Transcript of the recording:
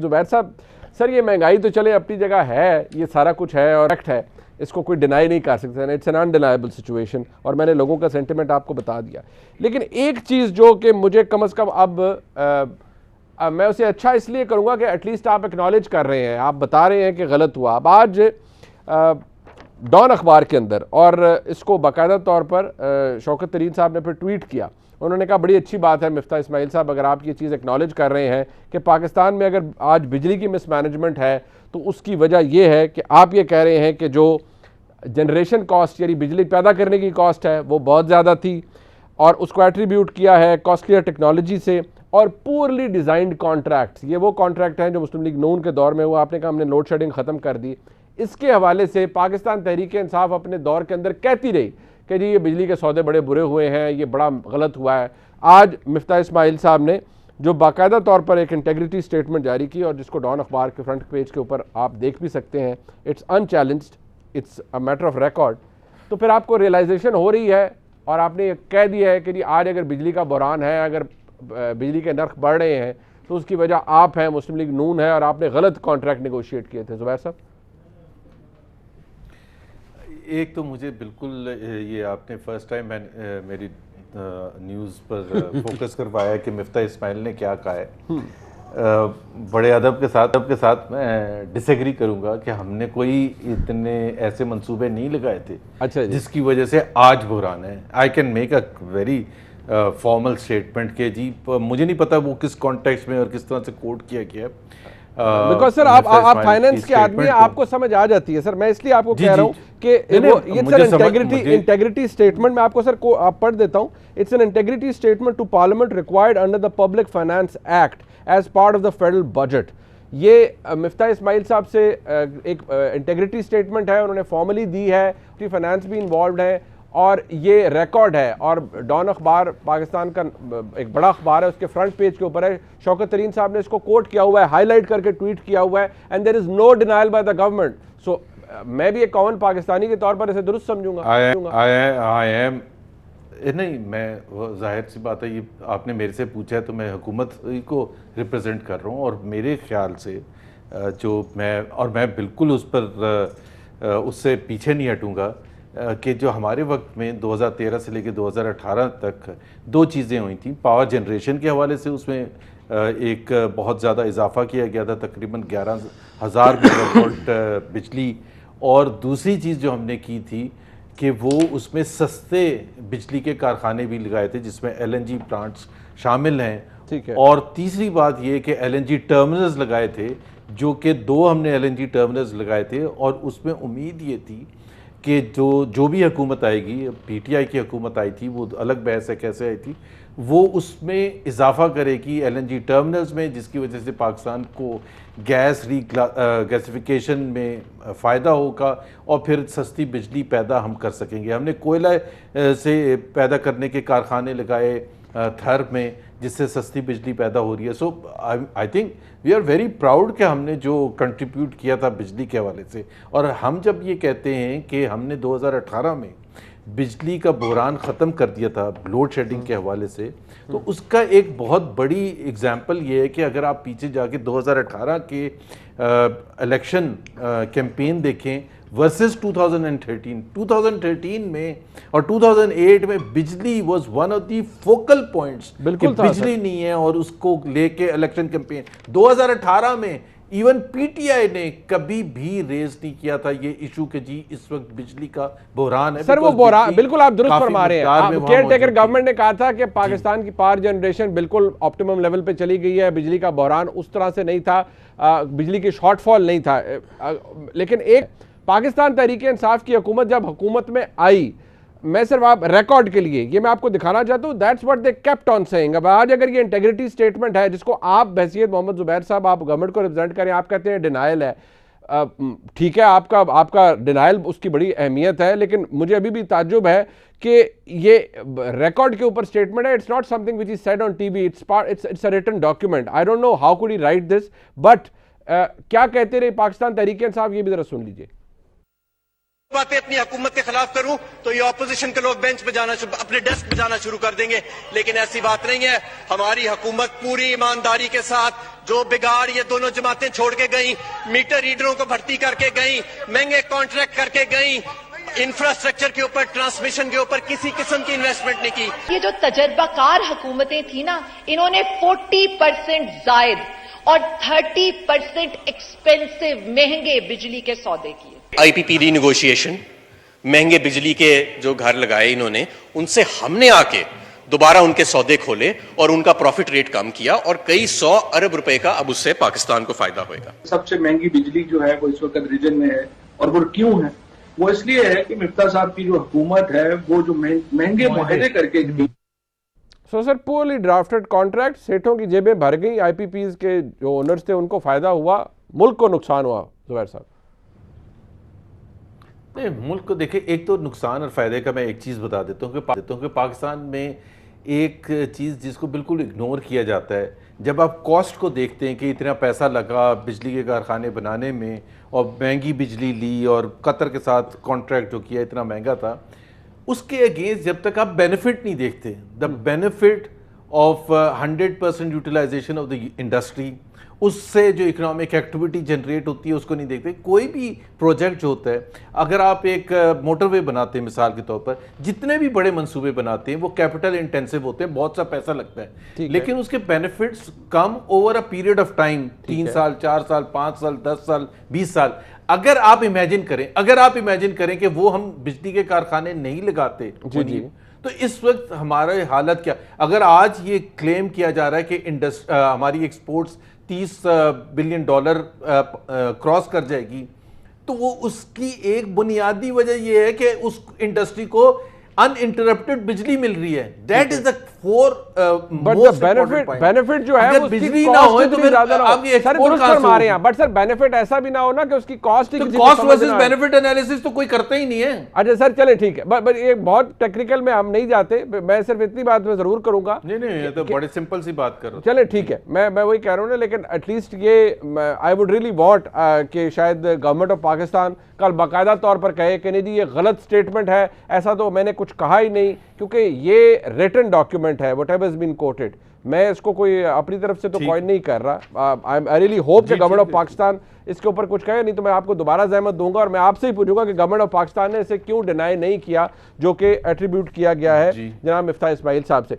زبیر صاحب سر یہ مہنگائی تو چلے اپنی جگہ ہے, یہ سارا کچھ ہے اور ایکٹ ہے, اس کو کوئی ڈینائی نہیں کر سکتے, اٹس این انڈینائبل سچویشن, اور میں نے لوگوں کا سینٹیمنٹ آپ کو بتا دیا. لیکن ایک چیز جو کہ مجھے کم از کم اب میں اسے اچھا اس لیے کروں گا کہ ایٹ لیسٹ آپ اکنالج کر رہے ہیں, آپ بتا رہے ہیں کہ غلط ہوا. اب آج ڈان اخبار کے اندر, اور اس کو باقاعدہ طور پر شوکت ترین صاحب نے پھر ٹویٹ کیا, انہوں نے کہا بڑی اچھی بات ہے مفتاح اسماعیل صاحب اگر آپ یہ چیز اکنالج کر رہے ہیں کہ پاکستان میں اگر آج بجلی کی مس مینجمنٹ ہے تو اس کی وجہ یہ ہے کہ آپ یہ کہہ رہے ہیں کہ جو جنریشن کاسٹ یعنی بجلی پیدا کرنے کی کاسٹ ہے وہ بہت زیادہ تھی, اور اس کو ایٹریبیوٹ کیا ہے کاسٹلیئر ٹیکنالوجی سے اور پورلی ڈیزائنڈ کانٹریکٹس. یہ وہ کانٹریکٹ ہیں جو مسلم لیگ نون کے دور میں ہوا, آپ نے کہا ہم نے لوڈ شیڈنگ ختم کر دی. اس کے حوالے سے پاکستان تحریک انصاف اپنے دور کے اندر کہتی رہی کہ جی یہ بجلی کے سودے بڑے برے ہوئے ہیں, یہ بڑا غلط ہوا ہے. آج مفتاح اسماعیل صاحب نے جو باقاعدہ طور پر ایک انٹیگریٹی سٹیٹمنٹ جاری کی, اور جس کو ڈان اخبار کے فرنٹ پیج کے اوپر آپ دیکھ بھی سکتے ہیں, it's unchallenged, it's a matter of record, تو پھر آپ کو ریئلائزیشن ہو رہی ہے اور آپ نے کہہ دیا ہے کہ جی آج اگر بجلی کا بحران ہے, اگر بجلی کے نرخ بڑھ رہے ہیں تو اس کی وجہ آپ ہیں, مسلم لیگ نون ہے, اور آپ نے غلط کانٹریکٹ نیگوشیٹ کیے تھے. زبیر صاحب ایک تو مجھے بالکل یہ آپ نے فرسٹ ٹائم میری نیوز پر فوکس کروایا کہ مفتاح اسماعیل نے کیا کہا ہے. بڑے ادب کے ساتھ میں ڈس ایگری کروں گا کہ ہم نے کوئی اتنے ایسے منصوبے نہیں لگائے تھے جس کی وجہ سے آج بحران ہے. I can make a very formal statement کہ جی مجھے نہیں پتا وہ کس کانٹیکسٹ میں اور کس طرح سے کوٹ کیا گیا ہے, بیکاز سر آپ فائنینس کے آدمی ہیں, آپ کو سمجھ آ جاتی ہے سر. میں اس لیے آپ کو کہہ رہا ہوں کہ انٹیگریٹی اسٹیٹمنٹ میں آپ کو سر آپ پڑھ دیتا ہوں. It's an integrity statement to parliament required under the public finance act as part of the federal budget. یہ مفتاح اسماعیل صاحب سے ایک انٹیگریٹی اسٹیٹمنٹ ہے, انہوں نے فارملی دی ہے, فائنانس بھی انوالوڈ ہے, اور یہ ریکارڈ ہے. اور ڈان اخبار پاکستان کا ایک بڑا اخبار ہے, اس کے فرنٹ پیج کے اوپر ہے, شوکت ترین صاحب نے اس کو کوٹ کیا ہوا ہے, ہائی لائٹ کر کے ٹویٹ کیا ہوا ہے, and there is no denial by the government. So میں بھی ایک کامن پاکستانی کے طور پر اسے درست سمجھوں گا. نہیں, میں ظاہر سی بات ہے, یہ آپ نے میرے سے پوچھا ہے تو میں حکومت کو ریپرزینٹ کر رہا ہوں, اور میرے خیال سے جو میں بالکل اس پر اس سے پیچھے نہیں ہٹوں گا کہ جو ہمارے وقت میں 2013 سے لے کے 2018 تک دو چیزیں ہوئی تھیں. پاور جنریشن کے حوالے سے اس میں ایک بہت زیادہ اضافہ کیا گیا تھا, تقریباً 11,000 میگا واٹ بجلی, اور دوسری چیز جو ہم نے کی تھی کہ وہ اس میں سستے بجلی کے کارخانے بھی لگائے تھے جس میں ایل این جی پلانٹس شامل ہیں, اور تیسری بات یہ کہ ایل این جی ٹرمینلز لگائے تھے, جو کہ 2 ہم نے ایل این جی ٹرمینلز لگائے تھے, اور اس میں امید یہ تھی کہ جو بھی حکومت آئے گی, پی ٹی آئی کی حکومت آئی تھی, وہ الگ بحث ہے کیسے آئی تھی, وہ اس میں اضافہ کرے گی ایل این جی ٹرمینلز میں, جس کی وجہ سے پاکستان کو گیسیفیکیشن میں فائدہ ہوگا, اور پھر سستی بجلی پیدا ہم کر سکیں گے. ہم نے کوئلہ سے پیدا کرنے کے کارخانے لگائے تھر میں, جس سے سستی بجلی پیدا ہو رہی ہے. So I think we are very proud کہ ہم نے جو کنٹریبیوٹ کیا تھا بجلی کے حوالے سے. اور ہم جب یہ کہتے ہیں کہ ہم نے 2018 میں بجلی کا بحران ختم کر دیا تھا لوڈ شیڈنگ کے حوالے سے, تو اس کا ایک بہت بڑی اگزامپل یہ ہے کہ اگر آپ پیچھے جا کے 2018 کے الیکشن کیمپین دیکھیں ورسز 2013 میں اور 2008 میں, بجلی was one of the focal points. بالکل بجلی نہیں ہے, اور اس کو لے کے الیکشن کیمپین 2018 میں ایون پی ٹی آئی نے کبھی بھی ریز نہیں کیا تھا یہ ایشو کہ جی اس وقت بجلی کا بحران ہے. سر وہ بحران بالکل آپ درست فرما رہے ہیں. کیئر ٹیکر گورنمنٹ نے کہا تھا کہ پاکستان کی پاور جنریشن بالکل آپٹیمم لیول پہ چلی گئی ہے, بجلی کا بحران اس طرح سے نہیں تھا, بجلی کی شارٹ فال نہیں تھا. لیکن ایک پاکستان تحریک انصاف کی حکومت جب حکومت میں آئی, میں صرف آپ ریکارڈ کے لیے یہ میں آپ کو دکھانا چاہتا ہوں, that's what they kept on saying. اب آج اگر یہ انٹیگریٹی سٹیٹمنٹ ہے جس کو آپ بحیثیت محمد زبیر صاحب آپ گورنمنٹ کو ریپرزینٹ کریں, آپ کہتے ہیں ڈینائل ہے, ٹھیک ہے, آپ کا ڈینائل اس کی بڑی اہمیت ہے, لیکن مجھے ابھی بھی تعجب ہے کہ یہ ریکارڈ کے اوپر سٹیٹمنٹ ہے. It's not something which is said on T V, it's a written document. I don't know how could he write this, but کیا کہتے رہے پاکستان تحریک انصاف, یہ بھی ذرا سن لیجیے. باتیں اپنی حکومت کے خلاف کروں تو یہ اپوزیشن کے لوگ بینچ پہ جانا اپنے ڈیسک پہ جانا شروع کر دیں گے، لیکن ایسی بات نہیں ہے. ہماری حکومت پوری ایمانداری کے ساتھ جو بگاڑ یہ دونوں جماعتیں چھوڑ کے گئیں، میٹر ریڈروں کو بھرتی کر کے گئیں، مہنگے کانٹریکٹ کر کے گئیں، انفراسٹرکچر کے اوپر ٹرانسمیشن کے اوپر کسی قسم کی انویسٹمنٹ نہیں کی. یہ جو تجربہ کار حکومتیں تھیں نا، انہوں نے 40% زائد اور 30% ایکسپینسو مہنگے بجلی کے سودے کیے. آئی پی پی ری نیگوشیشن، مہنگے بجلی کے جو گھر لگائے انہوں نے، ان سے ہم نے آ کے دوبارہ ان کے سودے کھولے اور ان کا پروفٹ ریٹ کم کیا اور کئی 100 ارب روپے کا اب اس سے پاکستان کو فائدہ ہوئے گا. سب سے مہنگی بجلی جو ہے وہ اس وقت ریجن میں ہے، اور وہ کیوں ہے؟ وہ اس لیے ہے کہ مفتاح صاحب کی جو حکومت ہے وہ جو مہنگے معاہدے کر کے سو سر پورلی ڈرافٹڈ کانٹریکٹ، سیٹوں کی جیبیں بھر گئی، آئی پی پیز کے جو اونرز تھے ان کو فائدہ ہوا، ملک کو نقصان ہوا. زبیر صاحب نہیں، ملک کو دیکھیں، ایک تو نقصان اور فائدے کا میں ایک چیز بتا دیتا ہوں کہ پاکستان میں ایک چیز جس کو بالکل اگنور کیا جاتا ہے، جب آپ کاسٹ کو دیکھتے ہیں کہ اتنا پیسہ لگا بجلی کے کارخانے بنانے میں اور مہنگی بجلی لی اور قطر کے ساتھ کانٹریکٹ جو کیا اتنا مہنگا تھا، اس کے اگینسٹ جب تک آپ بینیفٹ نہیں دیکھتے، the benefit of 100% utilization of the industry, اس سے جو اکنامک ایکٹیویٹی جنریٹ ہوتی ہے اس کو نہیں دیکھتے. کوئی بھی پروجیکٹ جو ہوتا ہے، اگر آپ ایک موٹر وے بناتے ہیں مثال کے طور پر، جتنے بھی بڑے منصوبے بناتے ہیں وہ کیپٹل انٹینسو ہوتے ہیں، بہت سا پیسہ لگتا ہے، لیکن اس کے benefits come over a period of time, 3 سال 4 سال 5 سال 10 سال 20 سال. اگر آپ امیجن کریں کہ وہ ہم بجلی کے کارخانے نہیں لگاتے تو اس وقت ہمارا حالت کیا؟ اگر آج یہ کلیم کیا جا رہا ہے کہ ہماری ایکسپورٹس $30 بلین کراس کر جائے گی، تو وہ اس کی ایک بنیادی وجہ یہ ہے کہ اس انڈسٹری کو ان انٹرپٹڈ بجلی مل رہی ہے. دیٹ از بینیفٹ جو ہے بجلی نہ ہوئے تو پھر آپ یہ ایکسپورٹ کہاں سے ہوگی؟ بٹ سر بینیفٹ ایسا بھی نہ ہونا کہ اس کی کاسٹ ورسز بینیفٹ انالیسس تو کوئی کرتا ہی نہیں ہے. اچھا سر چلیں ٹھیک ہے، بٹ یہ بہت ٹیکنیکل میں ہم نہیں جاتے، میں صرف اتنی بات میں ضرور کروں گا. نہیں تو بڑے سمپل سی بات کر رہا ہوں. چلیں ٹھیک ہے، میں وہی کہہ رہا ہوں نا، لیکن ایٹ لیسٹ یہ آئی وڈ ریئلی وانٹ کہ شاید گورنمنٹ آف پاکستان کل باقاعدہ طور پر کہے کہ نہیں جی یہ غلط سٹیٹمنٹ ہے، ایسا تو میں نے کچھ کہا ہی نہیں، کیونکہ یہ ریٹن ڈاکیومنٹ ہے what ever has been quoted. میں اس کو کوئی اپنی طرف سے تو کوئی نہیں کر رہا. آئی ریئلی ہوپ کہ گورنمنٹ آف پاکستان اس کے اوپر کچھ کہے، نہیں تو میں آپ کو دوبارہ زحمت دوں گا اور میں آپ سے ہی پوچھوں گا کہ گورنمنٹ آف پاکستان نے اسے کیوں ڈینائی نہیں کیا جو کہ ایٹریبیوٹ کیا گیا ہے جناب مفتاح اسماعیل صاحب سے.